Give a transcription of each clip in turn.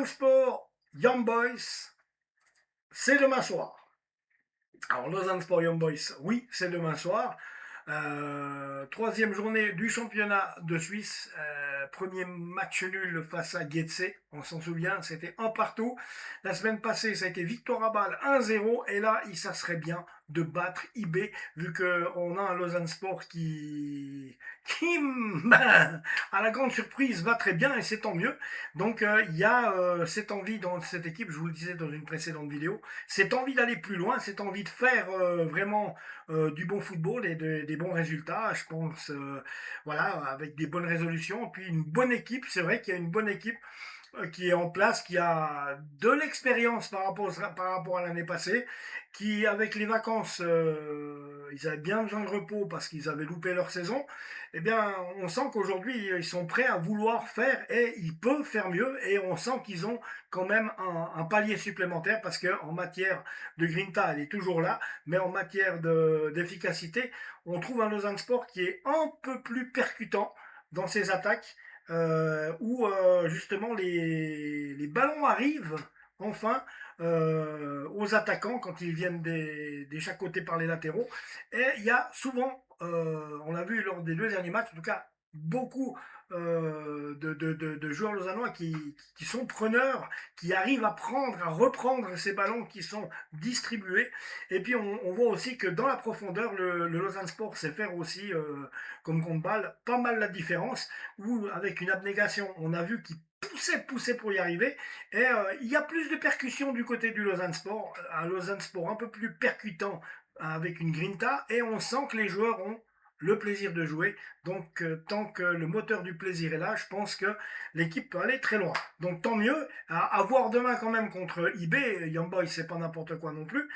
Sport, Young Boys, c'est demain soir. Alors, Lausanne Sport Young Boys, oui, c'est demain soir. Troisième journée du championnat de Suisse. Premier match nul face à Getse. On s'en souvient, c'était un partout. La semaine passée, ça a été victoire à balle 1-0. Et là, ça serait bien de battre IB, vu qu'on a un Lausanne Sport qui à la grande surprise, va très bien et c'est tant mieux. Donc, il y a cette envie dans cette équipe, je vous le disais dans une précédente vidéo, cette envie d'aller plus loin, cette envie de faire vraiment du bon football et des bons résultats, je pense, voilà, avec des bonnes résolutions, puis une bonne équipe, c'est vrai qu'il y a une bonne équipe qui est en place, qui a de l'expérience par rapport à l'année passée, qui, avec les vacances, ils avaient bien besoin de repos parce qu'ils avaient loupé leur saison. Eh bien, on sent qu'aujourd'hui, ils sont prêts à vouloir faire et ils peuvent faire mieux. Et on sent qu'ils ont quand même un palier supplémentaire parce qu'en matière de grinta, elle est toujours là, mais en matière d'efficacité, on trouve un Lausanne Sport qui est un peu plus percutant dans ses attaques où justement les ballons arrivent enfin aux attaquants quand ils viennent des chaque côté par les latéraux. Et il y a souvent, on l'a vu lors des deux derniers matchs, en tout cas beaucoup de joueurs lausannois qui sont preneurs, qui arrivent à reprendre ces ballons qui sont distribués. Et puis on voit aussi que dans la profondeur, le Lausanne Sport sait faire aussi, comme compte balle, pas mal la différence où avec une abnégation, on a vu qu'il poussait pour y arriver. Et il y a plus de percussion du côté du Lausanne Sport, un Lausanne Sport un peu plus percutant avec une grinta, et on sent que les joueurs ont le plaisir de jouer. Donc, tant que le moteur du plaisir est là, je pense que l'équipe peut aller très loin. Donc, tant mieux. À voir demain quand même contre IB. Young Boys, c'est pas n'importe quoi non plus.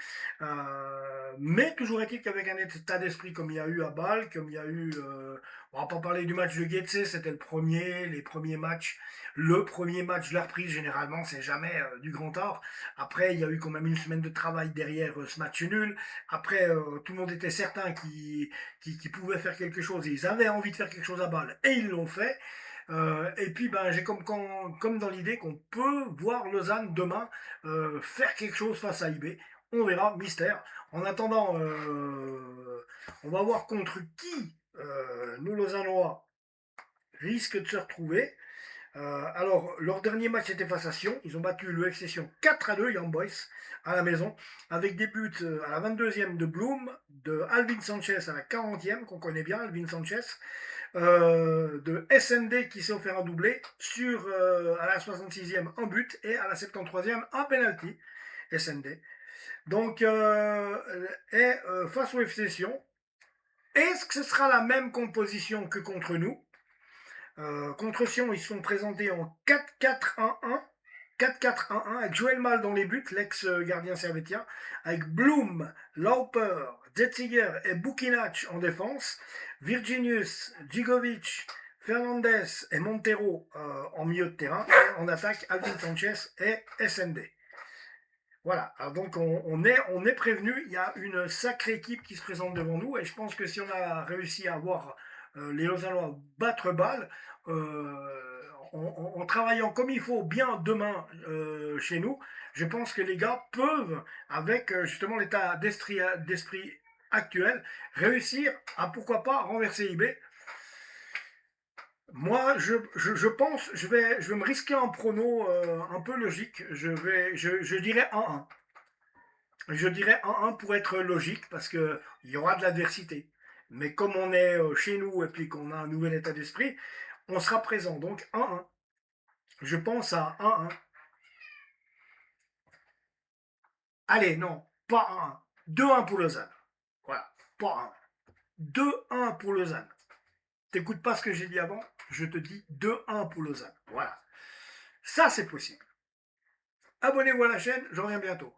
Mais toujours est-il qu'avec un état d'esprit comme il y a eu à Bâle, comme il y a eu... on va pas parler du match de Getse, c'était les premiers matchs. Le premier match de la reprise, généralement, c'est jamais du grand art. Après, il y a eu quand même une semaine de travail derrière ce match nul. Après, tout le monde était certain qu'ils pouvaient faire quelque chose. Et ils avaient envie de faire quelque chose à Bâle. Et ils l'ont fait. Et puis, ben, j'ai comme dans l'idée qu'on peut voir Lausanne demain faire quelque chose face à IB. On verra, mystère. En attendant, on va voir contre qui nous, Lausannois, risquent de se retrouver. Alors, leur dernier match était face à Sion. Ils ont battu le FC Sion 4-2, Young Boys, à la maison, avec des buts à la 22e de Bloom, de Alvin Sanchez à la 40e, qu'on connaît bien, Alvin Sanchez, de SND qui s'est offert un doublé, à la 66e un but et à la 73e un penalty, SND. Donc, face au FC Sion, est-ce que ce sera la même composition que contre nous? Contre Sion, ils se sont présentés en 4-4-1-1. 4-4-1-1 avec Joël Mal dans les buts, l'ex-gardien servétien, avec Bloom, Lauper, Zetziger et Bukinac en défense, Virginius, Djigovic, Fernandez et Montero en milieu de terrain, et en attaque Alvin Sanchez et SND. Voilà, alors donc on est prévenu, il y a une sacrée équipe qui se présente devant nous, et je pense que si on a réussi à voir les Lausannois battre balle, en travaillant comme il faut bien demain chez nous, je pense que les gars peuvent, avec justement l'état d'esprit actuel, réussir à pourquoi pas renverser IB. Moi, je pense, je vais me risquer un prono un peu logique. Je dirais 1-1. Je dirais 1-1 pour être logique, parce qu'il y aura de l'adversité. Mais comme on est chez nous et puis qu'on a un nouvel état d'esprit, on sera présent. Donc 1-1. Je pense à 1-1. Allez, non, pas 1-1. 2-1 pour Lausanne. Voilà, pas 1. 2-1 pour Lausanne. T'écoutes pas ce que j'ai dit avant, je te dis 2-1 pour Lausanne. Voilà. Ça, c'est possible. Abonnez-vous à la chaîne, je reviens bientôt.